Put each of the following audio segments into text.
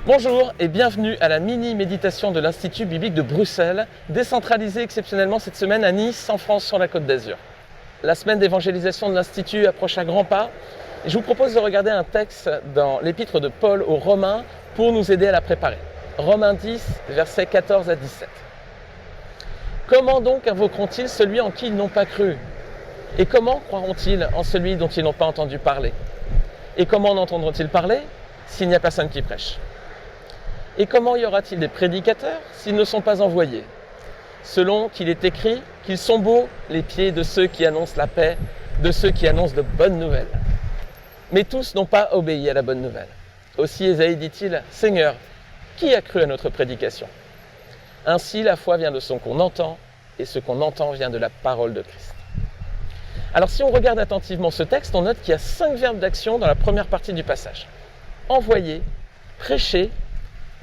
Bonjour et bienvenue à la mini-méditation de l'Institut biblique de Bruxelles, décentralisée exceptionnellement cette semaine à Nice, en France, sur la Côte d'Azur. La semaine d'évangélisation de l'Institut approche à grands pas et je vous propose de regarder un texte dans l'épître de Paul aux Romains pour nous aider à la préparer. Romains 10, versets 14 à 17. Comment donc invoqueront-ils celui en qui ils n'ont pas cru? Et comment croiront-ils en celui dont ils n'ont pas entendu parler? Et comment en entendront-ils parler s'il n'y a personne qui prêche? Et comment y aura-t-il des prédicateurs s'ils ne sont pas envoyés? Selon qu'il est écrit qu'ils sont beaux les pieds de ceux qui annoncent la paix, de ceux qui annoncent de bonnes nouvelles. Mais tous n'ont pas obéi à la bonne nouvelle. Aussi Ésaïe dit-il, « Seigneur, qui a cru à notre prédication ?» Ainsi la foi vient de ce qu'on entend, et ce qu'on entend vient de la parole de Christ. Alors si on regarde attentivement ce texte, on note qu'il y a 5 verbes d'action dans la première partie du passage. Envoyer, prêcher,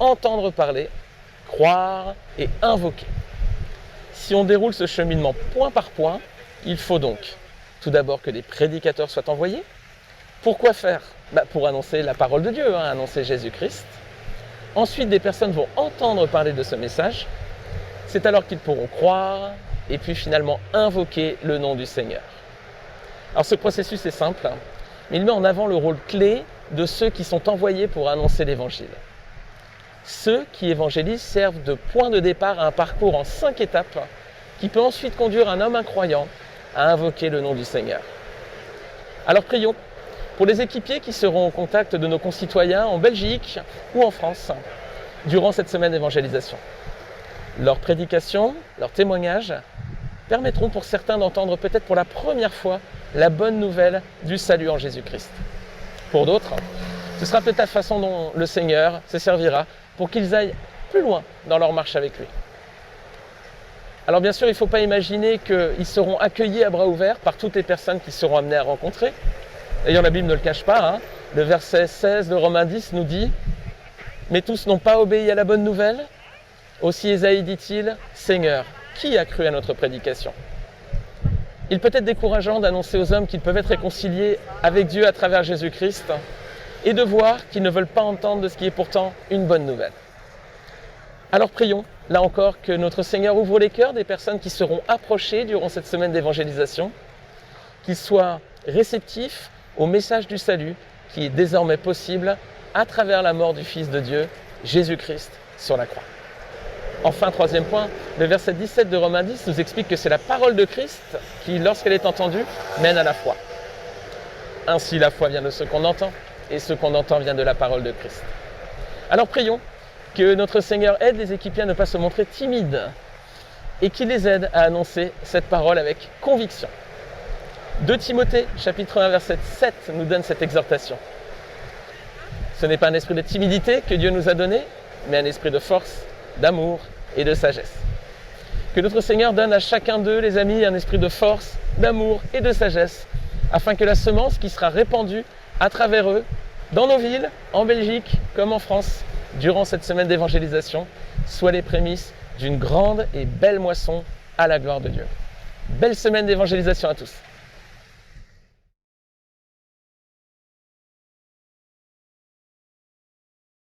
entendre parler, croire et invoquer. Si on déroule ce cheminement point par point, il faut donc tout d'abord que des prédicateurs soient envoyés. Pourquoi faire? Pour annoncer la parole de Dieu, annoncer Jésus-Christ. Ensuite, des personnes vont entendre parler de ce message. C'est alors qu'ils pourront croire et puis finalement invoquer le nom du Seigneur. Alors ce processus est simple, mais il met en avant le rôle clé de ceux qui sont envoyés pour annoncer l'Évangile. Ceux qui évangélisent servent de point de départ à un parcours en 5 étapes qui peut ensuite conduire un homme incroyant à invoquer le nom du Seigneur. Alors prions pour les équipiers qui seront au contact de nos concitoyens en Belgique ou en France durant cette semaine d'évangélisation. Leurs prédications, leurs témoignages permettront pour certains d'entendre peut-être pour la première fois la bonne nouvelle du salut en Jésus-Christ. Pour d'autres, ce sera peut-être la façon dont le Seigneur se servira pour qu'ils aillent plus loin dans leur marche avec lui. Alors bien sûr, il ne faut pas imaginer qu'ils seront accueillis à bras ouverts par toutes les personnes qu'ils seront amenés à rencontrer. D'ailleurs, la Bible ne le cache pas, le verset 16 de Romains 10 nous dit « Mais tous n'ont pas obéi à la bonne nouvelle ?» Aussi Ésaïe dit-il « Seigneur, qui a cru à notre prédication ?» Il peut être décourageant d'annoncer aux hommes qu'ils peuvent être réconciliés avec Dieu à travers Jésus-Christ et de voir qu'ils ne veulent pas entendre de ce qui est pourtant une bonne nouvelle. Alors prions, là encore, que notre Seigneur ouvre les cœurs des personnes qui seront approchées durant cette semaine d'évangélisation, qu'ils soient réceptifs au message du salut qui est désormais possible à travers la mort du Fils de Dieu, Jésus-Christ, sur la croix. Enfin, 3e point, le verset 17 de Romains 10 nous explique que c'est la parole de Christ qui, lorsqu'elle est entendue, mène à la foi. Ainsi, la foi vient de ce qu'on entend, et ce qu'on entend vient de la parole de Christ. Alors prions que notre Seigneur aide les équipiers à ne pas se montrer timides et qu'il les aide à annoncer cette parole avec conviction. 2 Timothée, chapitre 1, verset 7, nous donne cette exhortation. Ce n'est pas un esprit de timidité que Dieu nous a donné, mais un esprit de force, d'amour et de sagesse. Que notre Seigneur donne à chacun d'eux, les amis, un esprit de force, d'amour et de sagesse, afin que la semence qui sera répandue à travers eux, dans nos villes, en Belgique comme en France, durant cette semaine d'évangélisation, soit les prémices d'une grande et belle moisson à la gloire de Dieu. Belle semaine d'évangélisation à tous.